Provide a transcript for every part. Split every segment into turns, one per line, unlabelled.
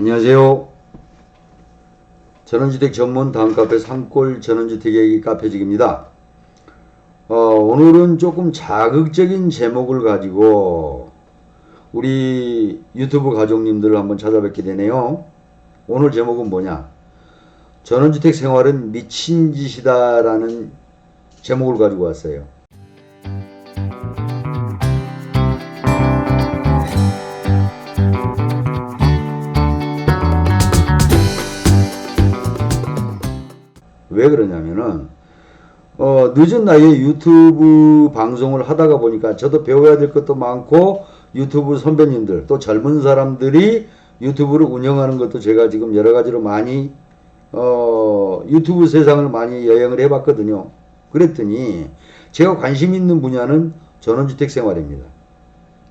안녕하세요. 전원주택 전문 다음카페 산골 전원주택 얘기 카페직입니다. 오늘은 조금 자극적인 제목을 가지고 우리 유튜브 가족님들을 한번 찾아뵙게 되네요. 오늘 제목은 뭐냐? 전원주택 생활은 미친 짓이다 라는 제목을 가지고 왔어요. 왜 그러냐면은 늦은 나이에 유튜브 방송을 하다가 보니까 저도 배워야 될 것도 많고 유튜브 선배님들 또 젊은 사람들이 유튜브를 운영하는 것도 제가 지금 여러 가지로 많이 유튜브 세상을 많이 여행을 해봤거든요. 그랬더니 제가 관심 있는 분야는 전원주택 생활입니다.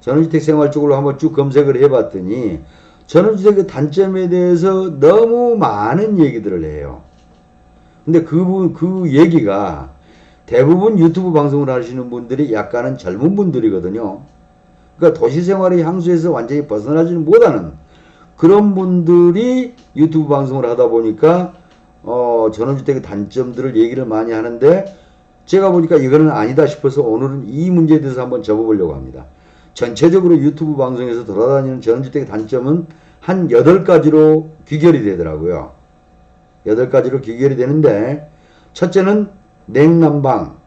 전원주택 생활 쪽으로 한번 쭉 검색을 해봤더니 전원주택의 단점에 대해서 너무 많은 얘기들을 해요. 근데 그 얘기가 대부분 유튜브 방송을 하시는 분들이 약간은 젊은 분들이거든요. 그러니까 도시생활의 향수에서 완전히 벗어나지는 못하는 그런 분들이 유튜브 방송을 하다 보니까 전원주택의 단점들을 얘기를 많이 하는데 제가 보니까 이거는 아니다 싶어서 오늘은 이 문제에 대해서 한번 접어보려고 합니다. 전체적으로 유튜브 방송에서 돌아다니는 전원주택의 단점은 한 8가지로 귀결이 되더라고요. 8가지로 귀결이 되는데 첫째는 냉난방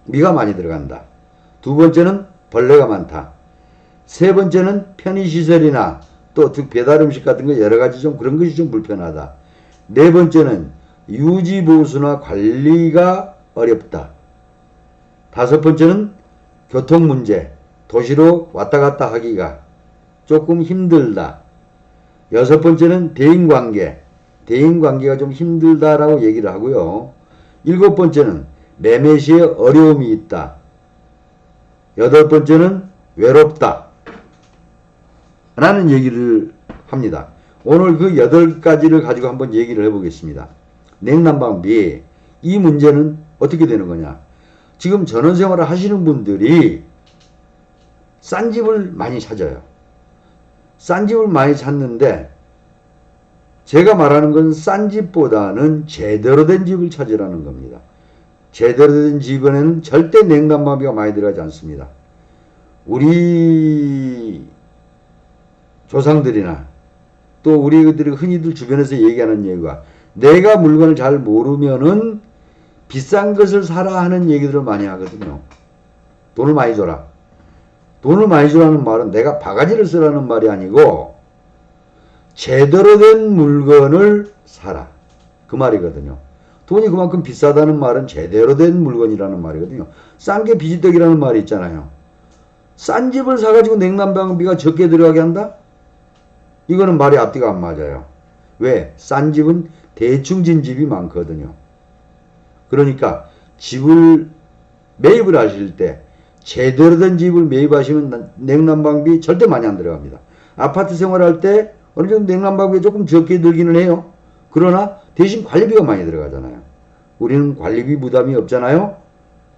미가 많이 들어간다. 두 번째는 벌레가 많다. 세 번째는 편의시설이나 또 배달음식 같은 거 여러가지 좀 그런 것이 좀 불편하다. 네 번째는 유지보수나 관리가 어렵다. 다섯 번째는 교통문제, 도시로 왔다갔다 하기가 조금 힘들다. 여섯 번째는 대인관계가 좀 힘들다라고 얘기를 하고요. 일곱 번째는 매매 시에 어려움이 있다. 여덟 번째는 외롭다. 라는 얘기를 합니다. 오늘 그 8가지를 가지고 한번 얘기를 해보겠습니다. 냉난방비. 이 문제는 어떻게 되는 거냐. 지금 전원생활을 하시는 분들이 싼 집을 많이 찾아요. 싼 집을 많이 찾는데 제가 말하는 건 싼 집보다는 제대로 된 집을 찾으라는 겁니다. 제대로 된 집에는 절대 냉난방비가 많이 들어가지 않습니다. 우리 조상들이나 또 우리들이 흔히들 주변에서 얘기하는 얘기가 내가 물건을 잘 모르면은 비싼 것을 사라 하는 얘기들을 많이 하거든요. 돈을 많이 줘라. 돈을 많이 주라는 말은 내가 바가지를 쓰라는 말이 아니고 제대로 된 물건을 사라. 그 말이거든요. 돈이 그만큼 비싸다는 말은 제대로 된 물건이라는 말이거든요. 싼 게 비지떡이라는 말이 있잖아요. 싼 집을 사가지고 냉난방비가 적게 들어가게 한다? 이거는 말이 앞뒤가 안 맞아요. 왜? 싼 집은 대충 진 집이 많거든요. 그러니까 집을 매입을 하실 때 제대로 된 집을 매입하시면 냉난방비 절대 많이 안 들어갑니다. 아파트 생활할 때 어느 정도 냉난방비가 조금 적게 들기는 해요. 그러나 대신 관리비가 많이 들어가잖아요. 우리는 관리비 부담이 없잖아요.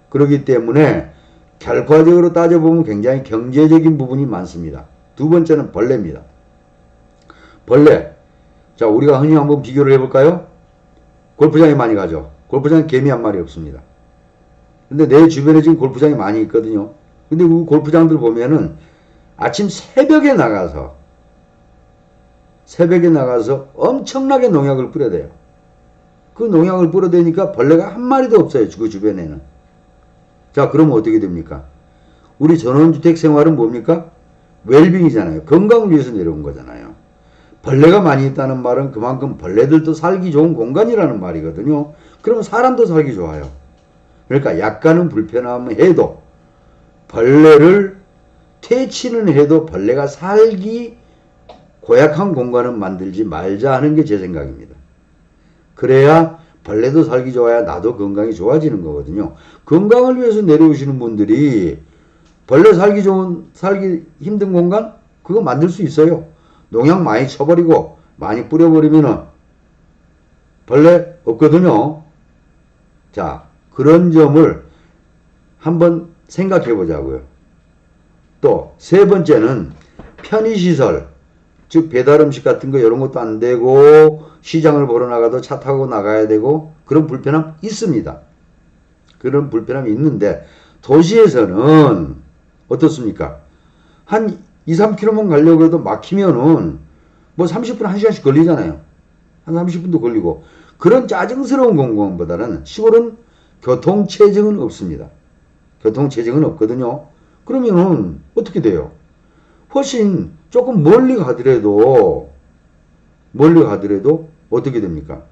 그렇기 때문에 결과적으로 따져보면 굉장히 경제적인 부분이 많습니다. 두 번째는 벌레입니다. 벌레. 자, 우리가 흔히 한번 비교를 해볼까요? 골프장에 많이 가죠. 골프장에 개미 한 마리 없습니다. 근데 내 주변에 지금 골프장이 많이 있거든요. 근데 그 골프장들 보면은 아침 새벽에 나가서 엄청나게 농약을 뿌려대요. 그 농약을 뿌려대니까 벌레가 한 마리도 없어요. 그 주변에는. 자, 그러면 어떻게 됩니까? 우리 전원주택 생활은 뭡니까? 웰빙이잖아요. 건강을 위해서 내려온 거잖아요. 벌레가 많이 있다는 말은 그만큼 벌레들도 살기 좋은 공간이라는 말이거든요. 그러면 사람도 살기 좋아요. 그러니까 약간은 불편함을 해도 벌레를 퇴치는 해도 벌레가 살기 고약한 공간은 만들지 말자 하는 게 제 생각입니다. 그래야 벌레도 살기 좋아야 나도 건강이 좋아지는 거거든요. 건강을 위해서 내려오시는 분들이 벌레 살기 힘든 공간? 그거 만들 수 있어요. 농약 많이 쳐버리고 많이 뿌려버리면은 벌레 없거든요. 자, 그런 점을 한번 생각해 보자고요. 또 세 번째는 편의시설. 즉 배달 음식 같은 거 이런 것도 안 되고 시장을 보러 나가도 차 타고 나가야 되고 그런 불편함 있습니다. 그런 불편함이 있는데 도시에서는 어떻습니까? 한 2, 3km만 가려고 해도 막히면은 뭐 30분, 1시간씩 걸리잖아요. 한 30분도 걸리고 그런 짜증스러운 공간보다는 시골은 교통체증은 없습니다. 교통체증은 없거든요. 그러면은 어떻게 돼요? 훨씬 조금 멀리 가더라도 어떻게 됩니까?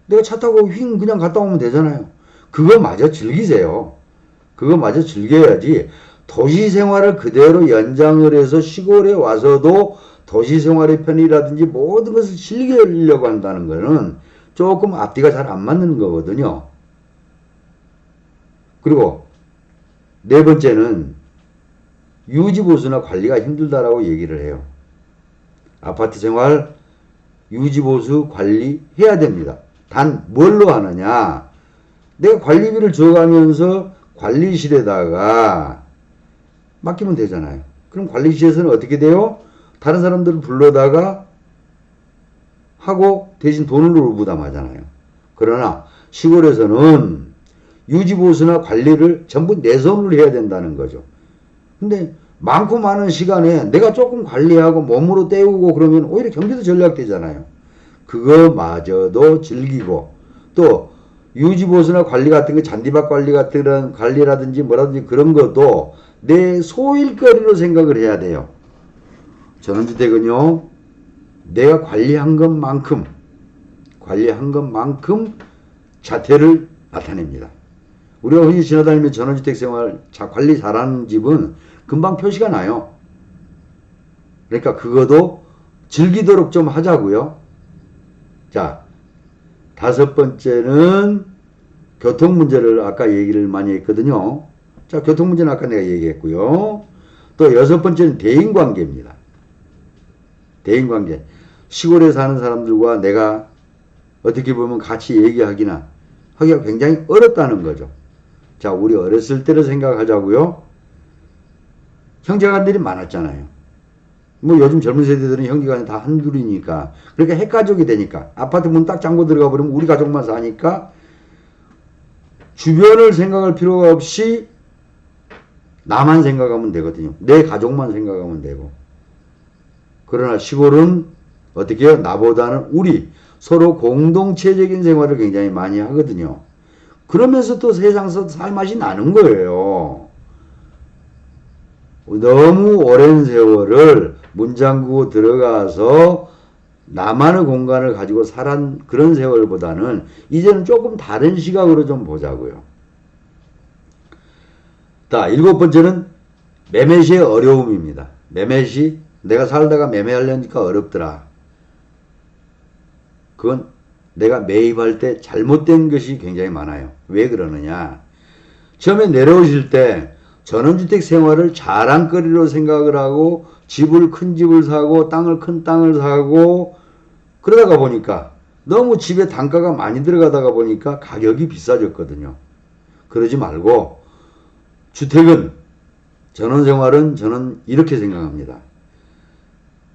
내가 차 타고 휙 그냥 갔다 오면 되잖아요. 그거마저 즐기세요. 그거마저 즐겨야지 도시 생활을 그대로 연장을 해서 시골에 와서도 도시 생활의 편이라든지 모든 것을 즐기려고 한다는 거는 조금 앞뒤가 잘 안 맞는 거거든요. 그리고 네 번째는 유지보수나 관리가 힘들다라고 얘기를 해요. 아파트 생활 유지보수 관리해야 됩니다. 단 뭘로 하느냐? 내가 관리비를 줘가면서 관리실에다가 맡기면 되잖아요. 그럼 관리실에서는 어떻게 돼요? 다른 사람들을 불러다가 하고 대신 돈으로 부담하잖아요. 그러나 시골에서는 유지보수나 관리를 전부 내 손으로 해야 된다는 거죠. 근데 많고 많은 시간에 내가 조금 관리하고 몸으로 때우고 그러면 오히려 경비도 절약되잖아요. 그거마저도 즐기고 또 유지보수나 관리 같은 거 잔디밭 관리 같은 관리라든지 뭐라든지 그런 것도 내 소일거리로 생각을 해야 돼요. 전원주택은요 내가 관리한 것만큼 자태를 나타냅니다. 우리가 흔히 지나다니면 전원주택 생활 관리 잘하는 집은 금방 표시가 나요. 그러니까 그것도 즐기도록 좀 하자고요. 자, 다섯 번째는 교통 문제를 아까 얘기를 많이 했거든요. 자, 교통 문제는 아까 내가 얘기했고요. 또 여섯 번째는 대인관계입니다. 대인관계. 시골에 사는 사람들과 내가 어떻게 보면 같이 얘기하기가 굉장히 어렵다는 거죠. 자, 우리 어렸을 때를 생각하자고요. 형제간들이 많았잖아요. 뭐 요즘 젊은 세대들은 형제간이 다 한둘이니까 그러니까 핵가족이 되니까 아파트 문 딱 잠고 들어가 버리면 우리 가족만 사니까 주변을 생각할 필요가 없이 나만 생각하면 되거든요. 내 가족만 생각하면 되고. 그러나 시골은 어떻게 해요? 나보다는 우리 서로 공동체적인 생활을 굉장히 많이 하거든요. 그러면서 또 세상에서 살 맛이 나는 거예요. 너무 오랜 세월을 문 잠그고 들어가서 나만의 공간을 가지고 살한 그런 세월보다는 이제는 조금 다른 시각으로 좀 보자고요. 자, 일곱 번째는 매매시의 어려움입니다. 매매시, 내가 살다가 매매하려니까 어렵더라. 그건 내가 매입할 때 잘못된 것이 굉장히 많아요. 왜 그러느냐? 처음에 내려오실 때 전원주택 생활을 자랑거리로 생각을 하고 큰 집을 사고 큰 땅을 사고 그러다가 보니까 너무 집에 단가가 많이 들어가다가 보니까 가격이 비싸졌거든요. 그러지 말고 주택은 전원생활은 저는 이렇게 생각합니다.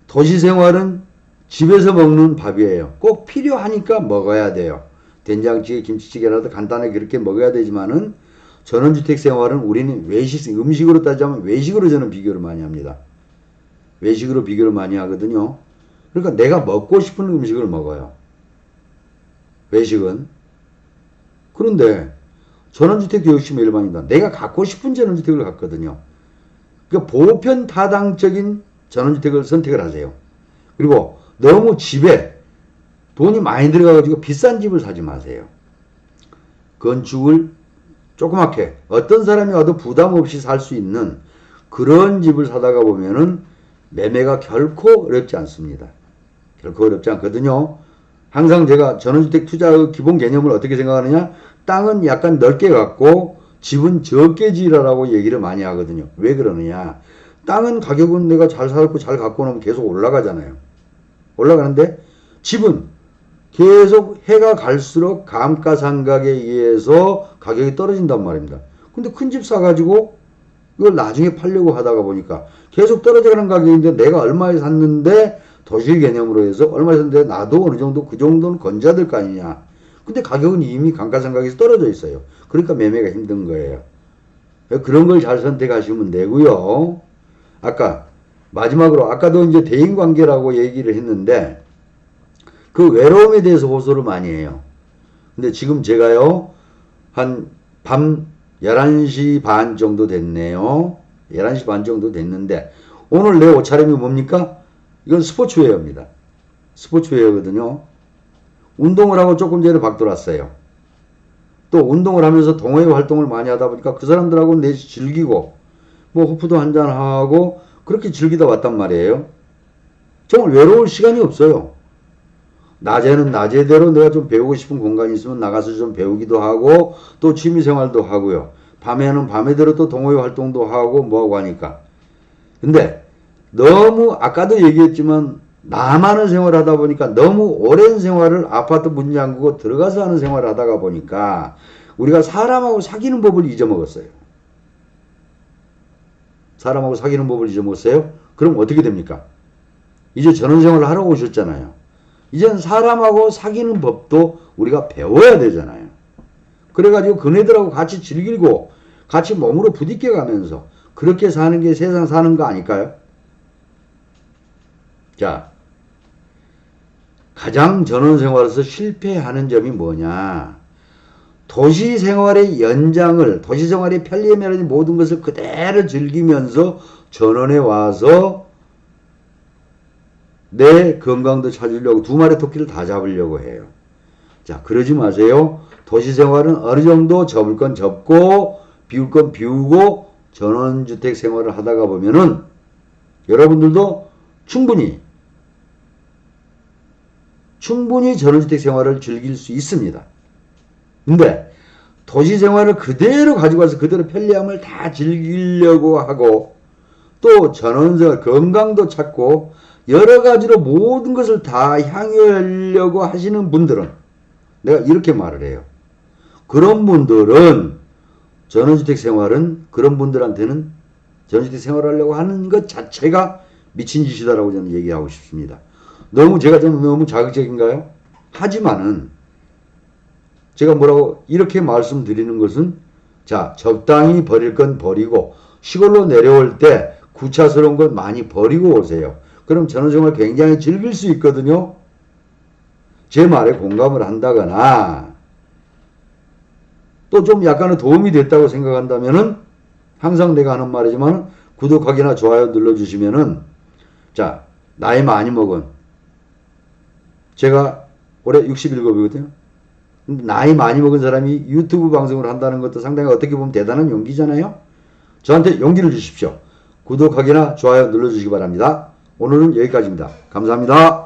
도시생활은 집에서 먹는 밥이에요. 꼭 필요하니까 먹어야 돼요. 된장찌개, 김치찌개라도 간단하게 그렇게 먹어야 되지만은 전원주택 생활은 우리는 음식으로 따지자면 외식으로 저는 비교를 많이 합니다. 외식으로 비교를 많이 하거든요. 그러니까 내가 먹고 싶은 음식을 먹어요. 외식은. 그런데 전원주택도 역시 일반이다. 내가 갖고 싶은 전원주택을 갖거든요. 그러니까 보편 타당적인 전원주택을 선택을 하세요. 그리고 너무 집에 돈이 많이 들어가가지고 비싼 집을 사지 마세요. 건축을 조그맣게 어떤 사람이 와도 부담 없이 살 수 있는 그런 집을 사다가 보면은 매매가 결코 어렵지 않습니다. 결코 어렵지 않거든요. 항상 제가 전원주택 투자의 기본 개념을 어떻게 생각하느냐? 땅은 약간 넓게 갖고 집은 적게 지으라고 얘기를 많이 하거든요. 왜 그러느냐? 땅은 가격은 내가 잘 살고 잘 갖고 놓으면 계속 올라가잖아요. 올라가는데 집은 계속 해가 갈수록 감가상각에 의해서 가격이 떨어진단 말입니다. 근데 큰 집 사가지고 이걸 나중에 팔려고 하다가 보니까 계속 떨어져가는 가격인데 내가 얼마에 샀는데 도시 개념으로 해서 얼마에 샀는데 나도 어느 정도 그 정도는 건져야 될 거 아니냐. 근데 가격은 이미 감가상각에서 떨어져 있어요. 그러니까 매매가 힘든 거예요. 그런 걸 잘 선택하시면 되고요. 아까 마지막으로 아까도 이제 대인관계라고 얘기를 했는데 그 외로움에 대해서 호소를 많이 해요. 근데 지금 제가요 한 밤 11시 반 정도 됐네요. 11시 반 정도 됐는데 오늘 내 옷차림이 뭡니까? 이건 스포츠웨어입니다. 스포츠웨어거든요. 운동을 하고 조금 전에 박돌았어요. 또 운동을 하면서 동호회 활동을 많이 하다 보니까 그 사람들하고 넷이 즐기고 뭐 호프도 한잔하고 그렇게 즐기다 왔단 말이에요. 정말 외로울 시간이 없어요. 낮에는 낮에대로 내가 좀 배우고 싶은 공간이 있으면 나가서 좀 배우기도 하고 또 취미생활도 하고요. 밤에는 밤에대로 또 동호회 활동도 하고 뭐하고 하니까. 근데 너무 아까도 얘기했지만 나만의 생활을 하다 보니까 너무 오랜 생활을 아파트 문 잠그고 들어가서 하는 생활을 하다가 보니까 우리가 사람하고 사귀는 법을 잊어먹었어요. 사람하고 사귀는 법을 잊어먹었어요? 그럼 어떻게 됩니까? 이제 전원생활을 하러 오셨잖아요. 이젠 사람하고 사귀는 법도 우리가 배워야 되잖아요. 그래가지고 그네들하고 같이 즐기고 같이 몸으로 부딪혀 가면서 그렇게 사는 게 세상 사는 거 아닐까요? 자, 가장 전원생활에서 실패하는 점이 뭐냐? 도시생활의 연장을, 도시생활의 편리함이라든지 모든 것을 그대로 즐기면서 전원에 와서 내 건강도 찾으려고 두 마리 토끼를 다 잡으려고 해요. 자, 그러지 마세요. 도시생활은 어느 정도 접을 건 접고 비울 건 비우고 전원주택 생활을 하다가 보면은 여러분들도 충분히 전원주택 생활을 즐길 수 있습니다. 근데 도시생활을 그대로 가지고 와서 그대로 편리함을 다 즐기려고 하고 또 전원생활 건강도 찾고 여러 가지로 모든 것을 다 향유하려고 하시는 분들은 내가 이렇게 말을 해요. 그런 분들은 전원주택 생활은 그런 분들한테는 전원주택 생활하려고 하는 것 자체가 미친 짓이다라고 저는 얘기하고 싶습니다. 제가 좀 너무 자극적인가요? 하지만은 제가 뭐라고 이렇게 말씀드리는 것은 자, 적당히 버릴 건 버리고 시골로 내려올 때 구차스러운 건 많이 버리고 오세요. 그럼 전원생활 굉장히 즐길 수 있거든요. 제 말에 공감을 한다거나 또 좀 약간의 도움이 됐다고 생각한다면은 항상 내가 하는 말이지만 구독하기나 좋아요 눌러주시면은 자, 나이 많이 먹은 제가 올해 67이거든요. 나이 많이 먹은 사람이 유튜브 방송을 한다는 것도 상당히 어떻게 보면 대단한 용기잖아요. 저한테 용기를 주십시오. 구독하기나 좋아요 눌러주시기 바랍니다. 오늘은 여기까지입니다. 감사합니다.